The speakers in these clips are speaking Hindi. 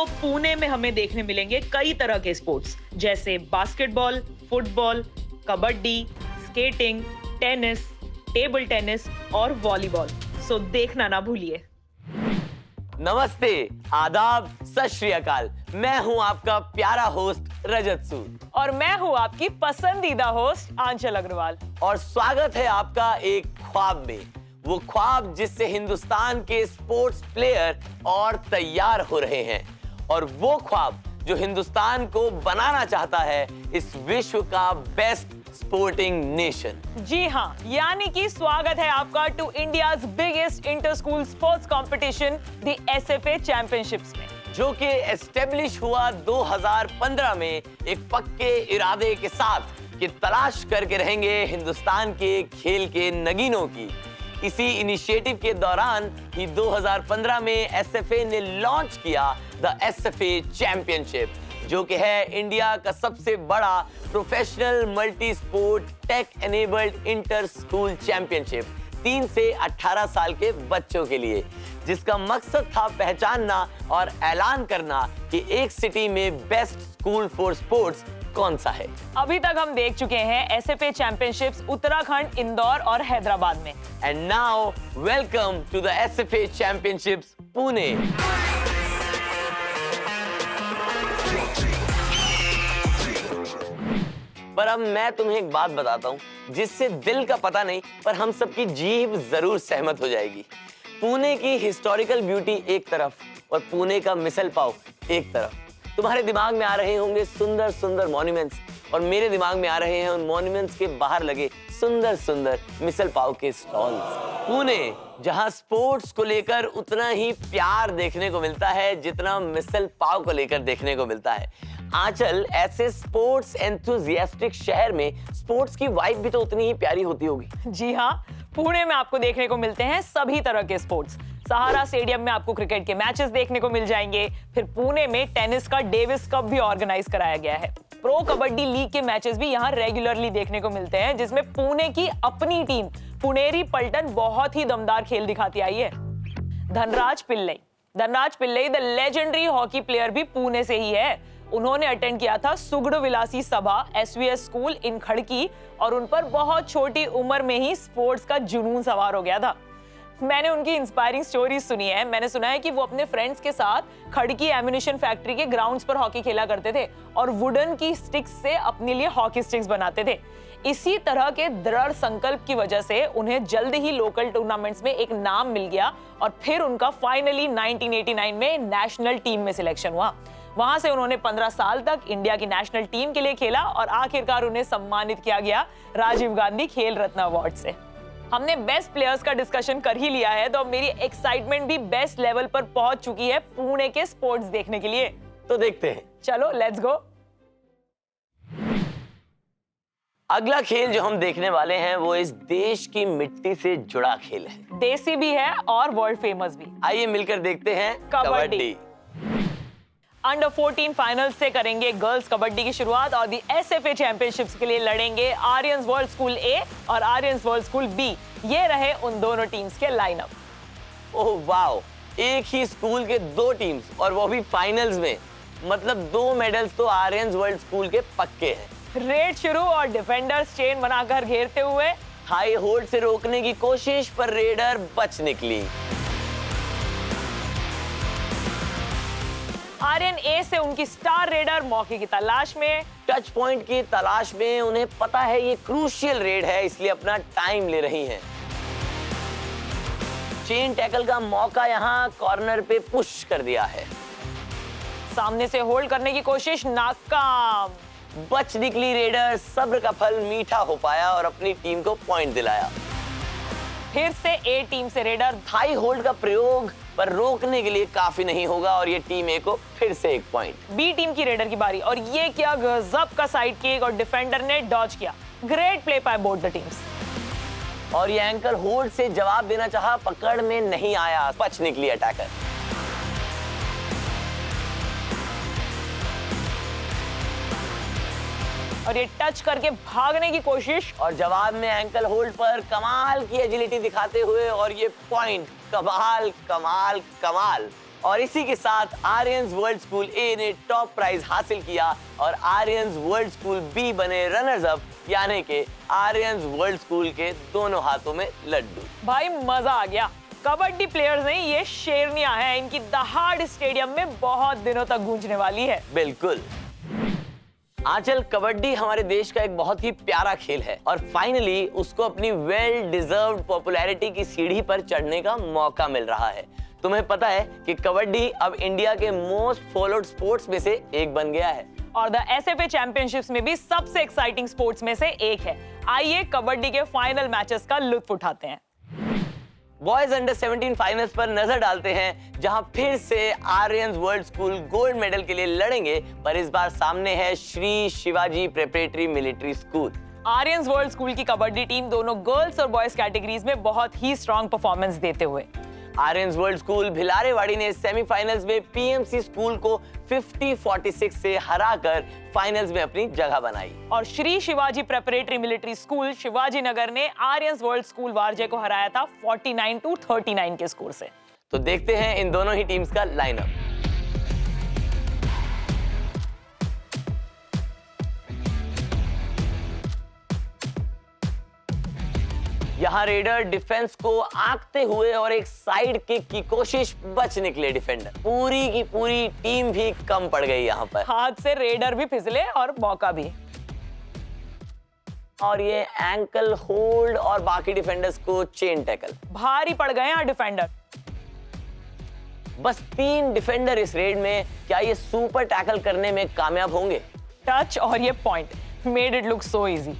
तो पुणे में हमें देखने मिलेंगे कई तरह के स्पोर्ट्स, जैसे basketball, football, kabaddi, skating, tennis, table tennis और वॉलीबॉल। सो देखना ना भूलिए। नमस्ते, आदाब, सत श्री अकाल। मैं हूं आपका प्यारा होस्ट रजत सूद और मैं हूं आपकी पसंदीदा होस्ट आंचल अग्रवाल। और स्वागत है आपका एक ख्वाब में, वो ख्वाब जिससे हिंदुस्तान के स्पोर्ट्स प्लेयर और तैयार हो रहे हैं, और वो ख्वाब जो हिंदुस्तान को बनाना चाहता है इस विश्व का बेस्ट स्पोर्टिंग नेशन। जी हाँ, यानी कि स्वागत है आपका to India's biggest inter school sports competition the SFA championships में, जो कि एस्टेब्लिश हुआ 2015 में एक पक्के इरादे के साथ कि तलाश करके रहेंगे हिंदुस्तान के खेल के नगीनों की। इसी इनिशिएटिव के दौरान ही 2015 में एसएफए ने लॉन्च किया द एसएफए चैंपियनशिप, जो कि है इंडिया का सबसे बड़ा professional multi sport tech enabled inter school championship 3 से 18 साल के बच्चों के लिए, जिसका मकसद था पहचानना और ऐलान करना कि एक सिटी में बेस्ट स्कूल फॉर स्पोर्ट्स कौन सा है। अभी तक हम देख चुके हैं एसएफए चैंपियनशिप्स उत्तराखंड, इंदौर और हैदराबाद में। And now welcome to the SFA championships Pune. पर अब मैं तुम्हें एक बात बताता हूँ जिससे दिल का पता नहीं पर हम सबकी जीभ जरूर सहमत हो जाएगी। पुणे की हिस्टोरिकल ब्यूटी एक तरफ और पुणे का मिसल पाव एक तरफ। तुम्हारे दिमाग में आ रहे होंगे सुंदर सुंदर मॉन्यूमेंट्स, और मेरे दिमाग में आ रहे हैं उन मॉन्यूमेंट्स के बाहर लगे सुंदर सुंदर मिसल पाव के स्टॉल्स। पुणे जहां स्पोर्ट्स को लेकर उतना ही प्यार देखने को मिलता है जितना मिसल पाव को लेकर देखने को मिलता है। आंचल, ऐसे स्पोर्ट्स एंथुसियास्टिक शहर में स्पोर्ट्स की वाइब भी तो उतनी ही प्यारी होती होगी। जी हाँ, पुणे में आपको देखने को मिलते हैं सभी तरह के स्पोर्ट्स। सहारा स्टेडियम में आपको क्रिकेट के मैचेस देखने को मिल जाएंगे। फिर पुणे में टेनिस का डेविस कप भी ऑर्गेनाइज कराया गया है। प्रो कबड्डी लीग के मैचेस भी यहाँ रेगुलरली देखने को मिलते हैं, जिसमें पुणे की अपनी टीम पुनेरी पल्टन बहुत ही दमदार खेल दिखाती आई है। Dhanraj Pillai the legendary hockey player भी पुणे से ही है। उन्होंने अटेंड किया था सुगड़ विलासी सभा एसवीएस स्कूल इन खड़की, और उन पर बहुत छोटी उम्र में ही स्पोर्ट्स का जुनून सवार हो गया था। मैंने उनकी इंस्पायरिंग स्टोरीज सुनी है। मैंने सुना है कि वो अपने फ्रेंड्स के साथ खड़की एम्यूनिशन फैक्ट्री के ग्राउंड्स पर हॉकी खेला करते थे और वुडन की स्टिक्स से अपने लिए हॉकी स्टिक्स बनाते थे। इसी तरह के दृढ़ संकल्प की वजह से उन्हें जल्द ही लोकल टूर्नामेंट्स में एक नाम मिल गया, और फिर उनका फाइनली 1989 में नेशनल टीम में सिलेक्शन हुआ। वहां से उन्होंने 15 साल तक इंडिया की नेशनल टीम के लिए खेला, और आखिरकार उन्हें सम्मानित किया गया राजीव गांधी खेल रत्न अवार्ड से। हमने बेस्ट प्लेयर्स का डिस्कशन कर ही लिया है, तो अब मेरी एक्साइटमेंट भी बेस्ट लेवल पर पहुंच चुकी है पुणे के स्पोर्ट्स देखने के लिए। तो देखते हैं, चलो लेट्स गो। अगला खेल जो हम देखने वाले हैं वो इस देश की मिट्टी से जुड़ा खेल है। देसी भी है और वर्ल्ड फेमस भी। आइए मिलकर देखते हैं कबड्डी। अंडर 14 फाइनल से करेंगे गर्ल्स कबड्डी की शुरुआत, और दी एसएफए चैंपियनशिप्स के लिए लड़ेंगे आर्यंस वर्ल्ड स्कूल ए और आर्यंस वर्ल्ड स्कूल बी। ये रहे उन दोनों टीम्स के लाइनअप। ओह वाओ, एक ही स्कूल के 2 टीम्स, और वो भी फाइनल्स में। मतलब 2 मेडल्स तो आर्यंस वर्ल्ड स्कूल के पक्के हैं। रेड शुरू और डिफेंडर्स चेन बनाकर घेरते हुए हाई होल्ड से रोकने की कोशिश, पर रेडर बच निकली। आर्यन ए से उनकी स्टार रेडर मौके की तलाश में, टच पॉइंट की तलाश में। उन्हें पता है ये क्रूशियल रेड है, इसलिए अपना टाइम ले रही हैं। चेन टैकल का मौका यहाँ कॉर्नर पे पुश कर दिया है। सामने से होल्ड करने की कोशिश नाकाम। बच निकली रेडर। सब्र का फल मीठा हो पाया और अपनी टीम को पॉइंट दिलाया। फिर से ए टीम से रेडर। हाई होल्ड का प्रयोग पर रोकने के लिए काफी नहीं होगा, और ये टीम ए को फिर से 1 पॉइंट। बी टीम की रेडर की बारी, और ये क्या गजब का साइड किक, और डिफेंडर ने डॉज किया। Great play by both the teams. और ये एंकल होल्ड से जवाब देना चाहा, पकड़ में नहीं आया। बच निकली अटैकर। और ये टच करके भागने की कोशिश, और जवाब में एंकल होल्ड पर कमाल की एजिलिटी दिखाते हुए, और ये पॉइंट। कमाल कमाल कमाल। और इसी के साथ आर्यंस वर्ल्ड स्कूल ए ने टॉप प्राइज हासिल किया और आर्यंस वर्ल्ड स्कूल बी बने रनर्स अप, यानी कि आर्यंस वर्ल्ड स्कूल के दोनों हाथों में लड्डू। भाई मजा आ गया। कबड्डी प्लेयर्स नहीं, ये शेरनियां हैं। इनकी दहाड़ स्टेडियम में बहुत दिनों तक गूंजने वाली है। बिल्कुल। आंचल, कबड्डी हमारे देश का एक बहुत ही प्यारा खेल है और फाइनली उसको अपनी वेल डिजर्व्ड पॉपुलैरिटी की सीढ़ी पर चढ़ने का मौका मिल रहा है। तुम्हें पता है कि कबड्डी अब इंडिया के मोस्ट फॉलोड स्पोर्ट्स में से एक बन गया है और द एसएफए चैंपियनशिप्स में भी सबसे एक्साइटिंग स्पोर्ट्स में से एक है। आइए कबड्डी के फाइनल मैचेस का लुत्फ उठाते हैं। बॉयज अंडर 17 फाइनल्स पर नजर डालते हैं, जहां फिर से Aryans world school gold medal के लिए लड़ेंगे, पर इस बार सामने है Shri Shivaji preparatory military school. Aryans world school की कबड्डी टीम दोनों गर्ल्स और बॉयज कैटेगरीज में बहुत ही स्ट्रॉन्ग परफॉर्मेंस देते हुए। आर्यंस वर्ल्ड स्कूल भिलारेवाड़ी ने सेमीफाइनल्स में पीएमसी स्कूल को 50-46 से हराकर फाइनल्स में अपनी जगह बनाई और Shri Shivaji preparatory military school Shivaji Nagar ने आर्यंस वर्ल्ड स्कूल वारजे को हराया था 49-39 के स्कोर से। तो देखते हैं इन दोनों ही टीम्स का लाइनअप। यहाँ रेडर डिफेंस को आंकते हुए और एक साइड किक की कोशिश, बच निकले डिफेंडर। पूरी की पूरी टीम भी कम पड़ गई यहाँ पर। हाथ से रेडर भी फिसले और मौका भी। और ये एंकल होल्ड और बाकी डिफेंडर्स को चेन टैकल। भारी पड़ गए यहाँ डिफेंडर। बस 3 डिफेंडर इस रेड में, क्या ये सुपर टैकल करने में कामयाब होंगे? टच और ये point made it look so easy.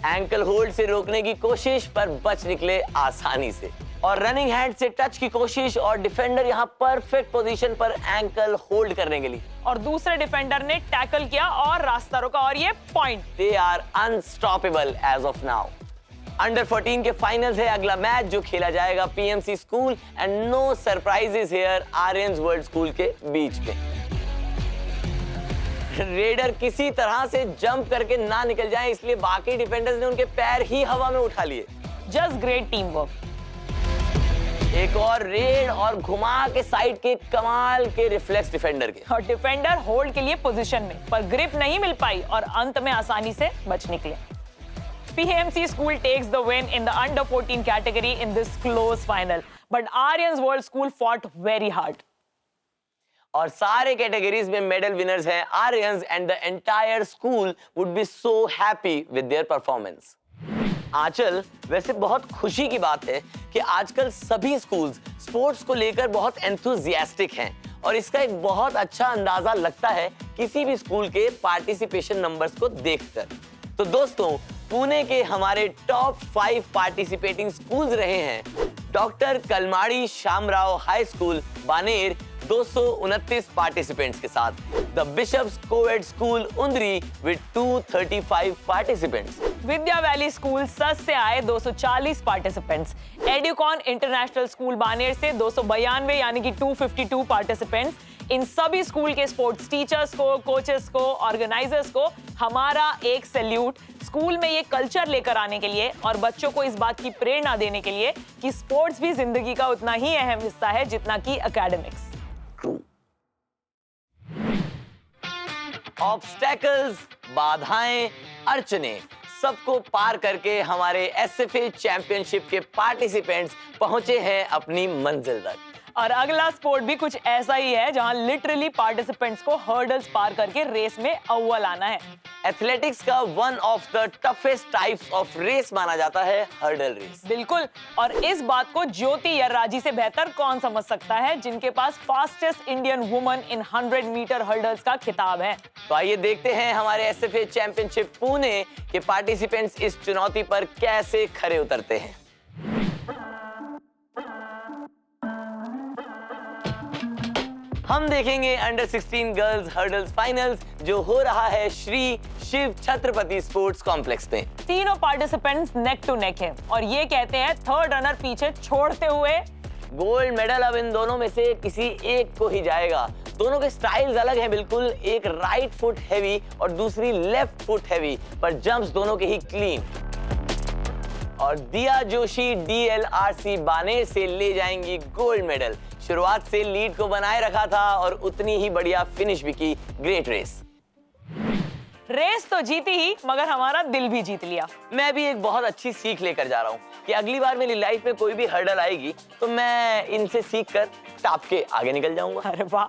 Ankle hold से रोकने की कोशिश, पर बच निकले आसानी से। और रनिंग हैंड से टच की कोशिश और डिफेंडर यहाँ परफेक्ट पोजीशन पर एंकल होल्ड करने के लिए। और दूसरे डिफेंडर ने टैकल किया और रास्ता रोका और ये point. They are unstoppable as of now. Under 14 के फाइनल्स है अगला मैच, जो खेला जाएगा PMC school and no surprises here Aryans world school के बीच में। रेडर किसी तरह से जंप करके ना निकल जाए, इसलिए बाकी डिफेंडर्स ने उनके पैर ही हवा में उठा लिए। Just great team work. एक और रेड और घुमा के साइड के कमाल के रिफ्लेक्स डिफेंडर के। और डिफेंडर होल्ड के लिए पोजीशन में, पर ग्रिप नहीं मिल पाई और अंत में आसानी से बच निकले। PMC school takes the win in the under 14 category in this close final, but Aryans World School fought very hard. और सारे कैटेगरीज में मेडल विनर्स हैं Aryans and the entire school would be so happy with their performance. Aanchal, वैसे बहुत खुशी की बात है कि आजकल सभी स्कूल्स स्पोर्ट्स को लेकर बहुत एंथुसियास्टिक हैं और इसका एक बहुत अच्छा अंदाजा लगता है किसी भी स्कूल के पार्टिसिपेशन नंबर्स को देखकर। तो दोस्तों, पुणे के हमारे टॉप 5 पार्टिसिपेटिंग स्कूल्स रहे हैं doctor Kalmadi Shamrao high school Baner 229 participants के साथ, the Bishop's coed school Undri with 235 participants, Vidya valley school Sus से आए 240 participants, Educon international school Baner से 292 यानी कि 252 पार्टिसिपेंट्स। इन सभी स्कूल के स्पोर्ट्स टीचर्स को, कोचेस को, ऑर्गेनाइजर्स को हमारा एक सैल्यूट स्कूल में ये कल्चर लेकर आने के लिए और बच्चों को इस बात की प्रेरणा देने के लिए कि स्पोर्ट्स भी जिंदगी का उतना ही अहम हिस्सा है जितना कि एकेडमिक्स। ऑब्स्टेकल्स, बाधाएं, अड़चने सबको पार करके हमारे एसएफए चैंपियनशिप के पार्टिसिपेंट्स पहुंचे हैं अपनी मंजिल तक। और अगला स्पोर्ट भी कुछ ऐसा ही है जहां लिटरली पार्टिसिपेंट्स को हर्डल्स पार करके रेस में अव्वल आना है। एथलेटिक्स का one of the toughest types of race माना जाता है हर्डल रेस। बिल्कुल, और इस बात को ज्योति यर्राजी से बेहतर कौन समझ सकता है जिनके पास fastest Indian woman in 100 metre hurdles का खिताब है। तो आइए देखते हैं हमारे एसएफए चैंपियनशिप पुणे के पार्टिसिपेंट्स इस चुनौती पर कैसे खरे उतरते हैं। हम देखेंगे अंडर 16 गर्ल्स हर्डल्स फाइनल्स जो हो रहा है श्री शिव छत्रपति स्पोर्ट्स कॉम्प्लेक्स में। तीनों पार्टिसिपेंट्स नेक टू नेक हैं और ये कहते हैं थर्ड रनर पीछे छोड़ते हुए गोल्ड मेडल अब इन दोनों में से किसी एक को ही जाएगा। दोनों के स्टाइल्स अलग हैं बिल्कुल, एक राइट फुट हैवी और दूसरी लेफ्ट फुट हैवी, पर जंप्स दोनों के ही क्लीन। और दिया जोशी DLRC बानेर से ले जाएंगी गोल्ड मेडल। शुरुआत से लीड को बनाए रखा था और उतनी ही बढ़िया फिनिश भी की। ग्रेट रेस तो जीती ही, मगर हमारा दिल भी जीत लिया। मैं भी एक बहुत अच्छी सीख लेकर जा रहा हूँ कि अगली बार मेरी लाइफ में कोई भी हर्डल आएगी तो मैं इनसे सीख कर टाप के आगे निकल जाऊंगा। अरे वाह,